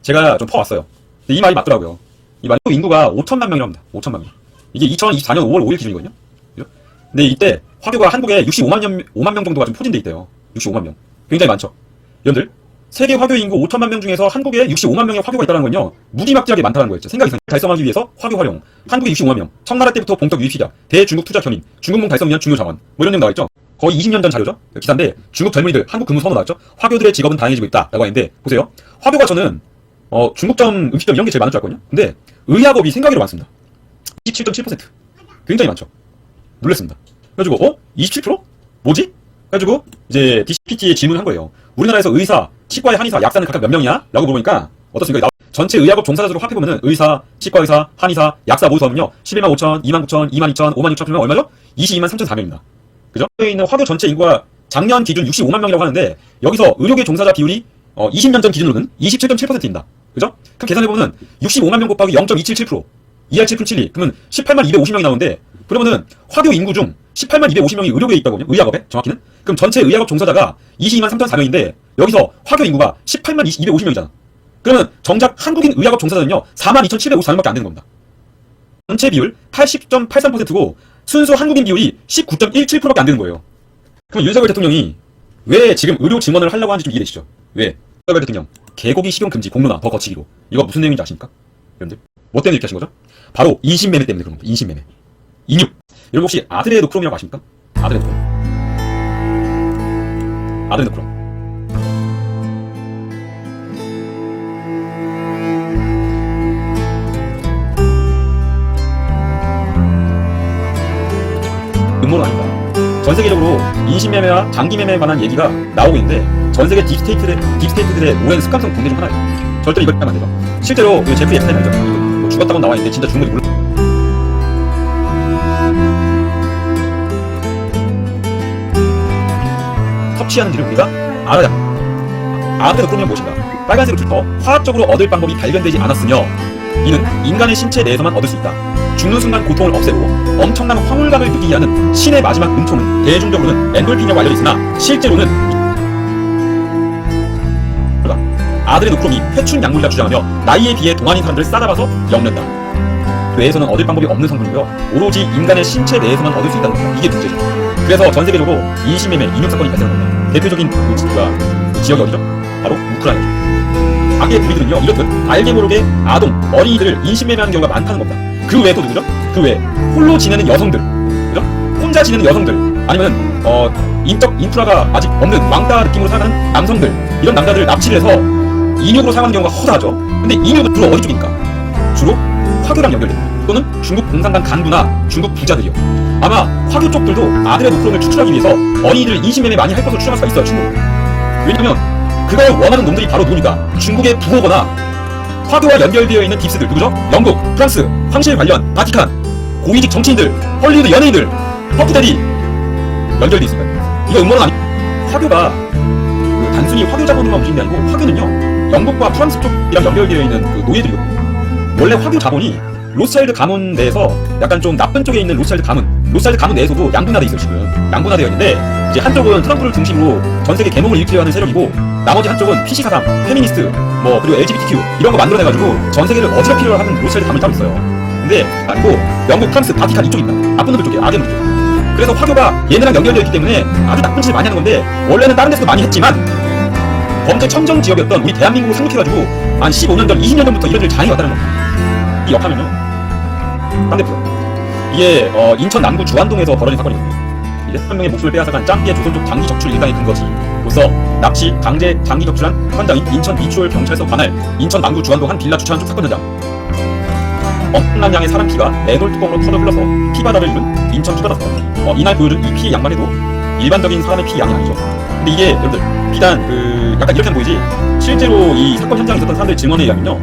제가 좀 퍼왔어요. 근데 이 말이 맞더라고요. 이 말이 인구가 5천만 명이라고 합니다. 5천만 명. 이게 2024년 5월 5일 기준이거든요. 그죠? 근데 이때 화교가 한국에 65만 명 정도가 좀 포진돼 있대요. 65만 명. 굉장히 많죠. 여러분들, 세계 화교 인구 5천만 명 중에서 한국에 65만 명의 화교가 있다는 건요, 무지막지하게 많다는 거였죠. 생각이 달성하기 위해서 화교 활용, 한국에 65만 명, 청나라 때부터 본격 유입 시작, 대중국 투자 견인, 중국몽 달성 위한 중요 자원, 뭐 이런 내용 나와있죠. 거의 20년 전 자료죠. 기사인데 중국 젊은이들 한국 근무 선호 나왔죠. 화교들의 직업은 다양해지고 있다라고 했는데, 보세요. 화교가 저는 중국점, 음식점 이런 게 제일 많을 줄 알거든요. 근데 의학업이 생각외로 많습니다. 27.7%. 굉장히 많죠. 놀랐습니다. 그래가지고 27%? 뭐지? 그래가지고 이제 DCPT에 질문을 한 거예요. 우리나라에서 의사, 치과의 한의사, 약사는 각각 몇 명이야? 라고 물어보니까 어떻습니까? 전체 의학업 종사자 수로 합해보면은 의사, 치과의사, 한의사, 약사 모두 하면요 11만 5천, 2만 9천, 2만 2천, 5만 6천 명 얼마죠? 22만 3,400명입니다. 그죠? 여기 있는 화교 전체 인구가 작년 기준 65만 명이라고 하는데, 여기서 의료계 종사자 비율이 20년 전 기준으로는 27.7%입니다. 그죠? 그럼 계산해보면 65만 명 곱하기 0.277%, 2R7.72, 그러면 18만 250명이 나오는데, 그러면은 화교 인구 중 18만 250명이 의료계에 있다거든요. 의학업에 정확히는. 그럼 전체 의학업 종사자가 22만 3,400명인데 여기서 화교 인구가 18만 250명이잖아. 그러면 정작 한국인 의학업 종사자는요 4만 2,754명밖에 안 되는 겁니다. 전체 비율 80.83%고 순수 한국인 비율이 19.17%밖에 안 되는 거예요. 그럼 윤석열 대통령이 왜 지금 의료 증원을 하려고 하는지 좀 이해되시죠? 왜? 윤석열 대통령 개고기 식용 금지 공론화 더 거치기로. 이거 무슨 내용인지 아십니까? 여러분들 뭐 때문에 이렇게 하신 거죠? 바로 인신매매 때문에 그런 겁니다. 인신매매. 인육. 여러분 혹시 아드레노크롬이라고 아십니까? 아드레노크롬. 아드레노크롬. 음모론 아닙니다. 전 세계적으로 인신매매와 장기매매에 관한 얘기가 나오고 있는데, 전 세계 딥스테이트들의 오랜 습관성 본계 중 하나예요. 절대로 이걸 하면 안 되죠. 실제로 제프리 앱스타인 알죠? 뭐 죽었다고 나와 있는데 진짜 죽은 건지 몰라. 섭취하는 길을 우리가 알아야 합니다. 아드레노크롬은 무엇인가? 빨간색으로 화학적으로 얻을 방법이 발견되지 않았으며 이는 인간의 신체 내에서만 얻을 수 있다. 죽는 순간 고통을 없애고 엄청난 황홀감을 느끼게 하는 신의 마지막 음초는 대중적으로는 엔돌핀이라고 알려져 있으나 실제로는 아드레노크롬이 회춘 약물이라 주장하며 나이에 비해 동안인 사람들을 싸잡아서 엮는다. 뇌에서는 얻을 방법이 없는 성분이고요, 오로지 인간의 신체 내에서만 얻을 수 있다는 겁니다. 이게 문제죠. 그래서 전 세계적으로 인신매매, 인육 사건이 발생한 겁니다. 대표적인 그 지역이 어디죠? 바로 우크라이나죠. 악의 부리들은요, 이렇듯 알게 모르게 아동, 어린이들을 인신매매하는 경우가 많다는 겁니다. 그 외에 또 누구죠? 그 외에 홀로 지내는 여성들, 그죠? 혼자 지내는 여성들, 아니면 인적 인프라가 아직 없는 왕따 느낌으로 살아가는 남성들, 이런 남자들을 납치를 해서 인육으로 사용하는 경우가 허다하죠. 근데 인육은 주로 어디 쪽입니까? 주로 화교랑 연결됩니다. 또는 중국 공산당 간부나 중국 부자들이요. 아마 화교 쪽들도 아드레노크롬을 추출하기 위해서 어린이들을 인신매매 많이 할 것으로 추정할 수가 있어요, 중국. 왜냐면 그걸 원하는 놈들이 바로 누구니까? 중국의 부호거나 화교와 연결되어 있는 딥스들, 누구죠? 영국, 프랑스, 황실 관련, 바티칸, 고위직 정치인들, 헐리우드 연예인들, 퍼프데리 연결되어 있습니다. 이거 음모론 아니? 화교가 단순히 화교 자본으로만 움직이는 게 아니고, 화교는요 영국과 프랑스 쪽이랑 연결되어 있는 그 노예들이거든요. 원래 화교 자본이 로스차일드 가문 내에서 약간 좀 나쁜 쪽에 있는 로스차일드 가문 내에서도 양분화돼 있어요. 지금 양분화되어 있는데, 이제 한쪽은 트럼프를 중심으로 전 세계 계몽을 일으키려 하는 세력이고, 나머지 한쪽은 PC 사상, 페미니스트, 뭐 그리고 LGBTQ 이런 거 만들어내가지고 전 세계를 어지럽히려 하는 로스차일드 가문이 따로 있어요. 근데 아니고 영국, 프랑스, 바티칸 이쪽입니다. 나쁜 놈들 쪽이에요. 악의 놈들 쪽. 그래서 화교가 얘네랑 연결되어 있기 때문에 아주 나쁜 짓을 많이 하는 건데, 원래는 다른 데서도 많이 했지만 범죄 청정 지역이었던 우리 대한민국을 상륙해가지고 한 15년 전, 20년 전부터 이런 일을 장애왔다는 겁니다. 이 역하면요, 딴 데프요. 이게 인천 남구 주안동에서 벌어진 사건이거든요. 이게 3명의 목숨을 빼앗아간 짱깨 조선족 장기 적출 일당의 근거지로서 납치, 강제 장기 적출한 현장인 인천 이초월 경찰서 관할 인천 남구 주안동 한 빌라 주차장 쪽 사건 현장. 엄청난 양의 사람 피가 맨홀 뚜껑으로 터져 흘러서 피바다를 이룬 인천 투바다 사건. 이날 보여준 이 피의 양만 해도 일반적인 사람의 피 양이 아니죠. 근데 이게 여러분들 비단 약간 이렇게만 보이지, 실제로 이 사건 현장에 있었던 사람들 증언에 의하면요,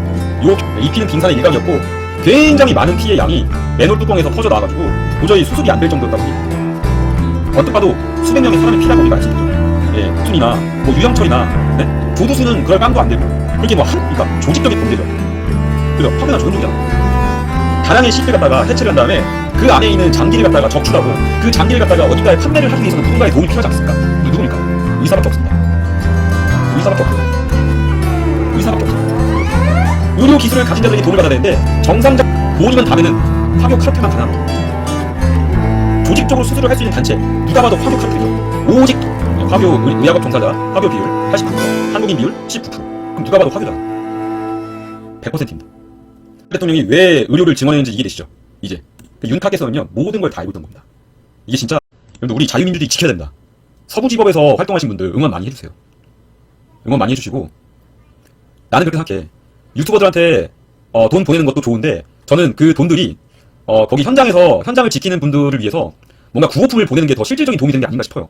이 피는 빙산의 일각이었고 굉장히 많은 피의 양이 맨홀 뚜껑에서 터져 나와가지고 도저히 수습이 안 될 정도였다고 합니다. 언뜻 봐도 수백 명의 사람의 피라고 우리가 알 수 있죠. 예, 국순이나 뭐 유영철이나, 네? 조두수는 그럴 깡도 안 되고, 그게 뭐 그러니까 조직적인 범죄죠. 그죠? 화교나 좋은 쪽이잖아. 다량의 시를 갖다가 해체를 한 다음에 그 안에 있는 장기를 갖다가 적출하고 그 장기를 갖다가 어딘가에 판매를 하기 위해서는 누군가의 도움이 필요하지 않습니까? 이 누굽니까? 의사밖에 없습니다. 의사밖에 없어요. 의사밖에 없어요. 의료 기술을 가진 자들이 돈을 받아야 되는데 정상적 돈이면 다 되는 화교 카르텔만 가능합니다. 조직적으로 수술을 할 수 있는 단체 누가 봐도 화교 카르텔이죠. 오직 화교 의학업 종사자 화교 비율 89%, 한국인 비율 19%. 그럼 누가 봐도 화교다. 100%입니다. 대통령이 왜 의료를 증원했는지 이해되시죠? 이제 윤탁에서는요 모든 걸 다 알고 있던 겁니다. 이게 진짜 여러분들 우리 자유민주주의 지켜야 된다. 서부지법에서 활동하신 분들 응원 많이 해주세요. 응원 많이 해주시고 나는 그렇게 생각해. 유튜버들한테 돈 보내는 것도 좋은데 저는 그 돈들이 거기 현장에서 현장을 지키는 분들을 위해서 뭔가 구호품을 보내는 게 더 실질적인 도움이 되는 게 아닌가 싶어요.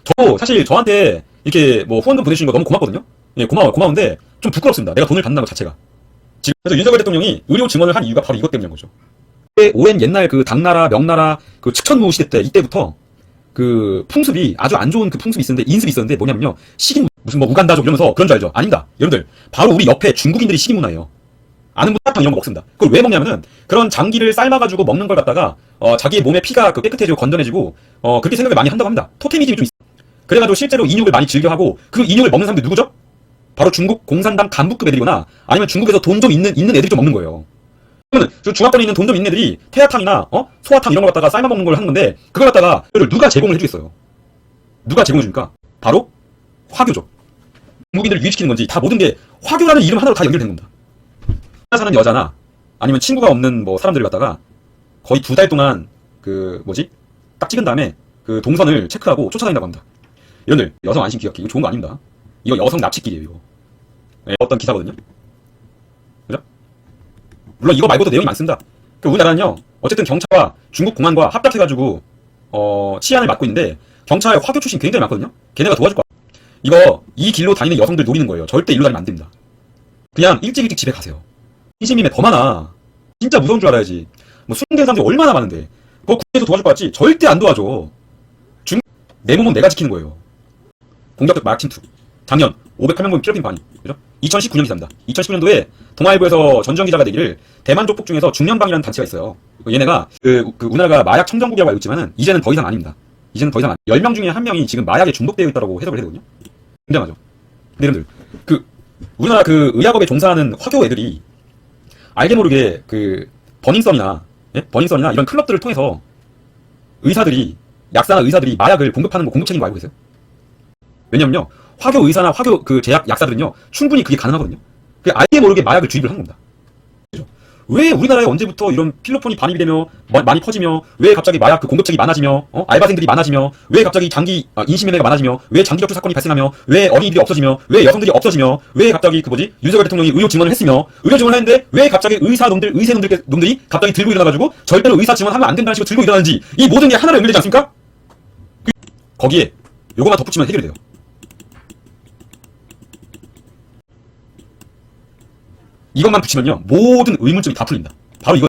저도 사실 저한테 이렇게 뭐 후원금 보내주시는 거 너무 고맙거든요. 예, 고마운데 좀 부끄럽습니다. 내가 돈을 받는다는 것 자체가. 지금 그래서 윤석열 대통령이 의료 증원을 한 이유가 바로 이것 때문인 거죠. 오랜 옛날 그 당나라, 명나라 그 측천무 시대 때 이때부터 그 풍습이 아주 안 좋은 그 풍습이 있었는데 인습이 있었는데 뭐냐면요. 식인 무슨 뭐 우간다족 이러면서 그런 줄 알죠? 아닙니다. 여러분들 바로 우리 옆에 중국인들이 식인 문화예요. 아는 분 사탕 이런 거 먹습니다. 그걸 왜 먹냐면은 그런 장기를 삶아가지고 먹는 걸 갖다가 자기의 몸의 피가 그 깨끗해지고 건전해지고 그렇게 생각을 많이 한다고 합니다. 토테미즘이 좀 있어. 그래가지고 실제로 인육을 많이 즐겨하고 그 인육을 먹는 사람들 누구죠? 바로 중국 공산당 간부급 애들이거나 아니면 중국에서 돈 좀 있는 애들이 좀 먹는 거예요. 그러면 그 중화권에 있는 돈 좀 있는 애들이 태아탕이나 소화탕 이런 걸 갖다가 삶아 먹는 걸 하는 건데 그걸 갖다가 누가 제공을 해주겠어요? 누가 제공해 줍니까? 바로 화교죠. 중국인들을 유입시키는 건지 다 모든 게 화교라는 이름 하나로 다 연결되는 겁니다. 사는 여자나 아니면 친구가 없는 뭐 사람들을 갖다가 거의 2달 동안 딱 찍은 다음에 그 동선을 체크하고 쫓아다닌다고 합니다. 여러분들 여성 안심 기각기 이거 좋은 거 아닙니다. 이거 여성 납치길이에요 이거. 네, 어떤 기사거든요. 그죠? 물론 이거 말고도 내용이 많습니다. 우리나라는요 어쨌든 경찰과 중국 공안과 합작해가지고 치안을 맡고 있는데 경찰 화교 출신 굉장히 많거든요. 걔네가 도와줄 거야. 이거 이 길로 다니는 여성들 노리는 거예요. 절대 일로 다니면 안 됩니다. 그냥 일찍 집에 가세요. 신심임에 더 많아. 진짜 무서운 줄 알아야지. 뭐 수능된 사람들이 얼마나 많은데 그거 국내에서 도와줄 것 같지? 절대 안 도와줘. 내 몸은 내가 지키는 거예요. 공격적 마약 침투. 작년 508명분 필리핀 반이. 그죠? 2019년 기사입니다. 2019년도에 동아일보에서 전주현 기자가 내기를 대만 족복 중에서 중년방이라는 단체가 있어요. 얘네가 우리나라가 마약 청정국이라고 알고 있지만은 이제는 더 이상 아닙니다. 이제는 더 이상 10명 중에 1명이 지금 마약에 중독되어 있다고 해석을 해거든요. 굉장하죠. 근데 여러분들 우리나라 그 의학업에 종사하는 화교 애들이 알게 모르게 버닝썬이나 이런 클럽들을 통해서 약사나 의사들이 마약을 공급하는 거 공급 책임인 거 알고 계세요? 왜냐면요 화교 의사나 화교 제약 약사들은요 충분히 그게 가능하거든요. 알게 모르게 마약을 주입을 하는 겁니다. 그죠? 왜 우리나라에 언제부터 이런 필로폰이 반입이 되며 많이 퍼지며 왜 갑자기 마약 공급책이 많아지며 알바생들이 많아지며 왜 갑자기 장기 인신매매가 많아지며 왜 장기 격투 사건이 발생하며 왜 어린이들이 없어지며 왜 여성들이 없어지며 왜 갑자기 윤석열 대통령이 의료 증언을 했으며 의료 증언을 했는데 왜 갑자기 의사놈들이 갑자기 들고 일어나가지고 절대로 의사 증언하면 안 된다는 식으로 들고 일어나는지 이 모든 게 하나로 연결되지 않습니까? 거기에 요거만 덧붙이면 해결이 돼요. 이것만 붙이면요 모든 의문점이 다 풀립니다.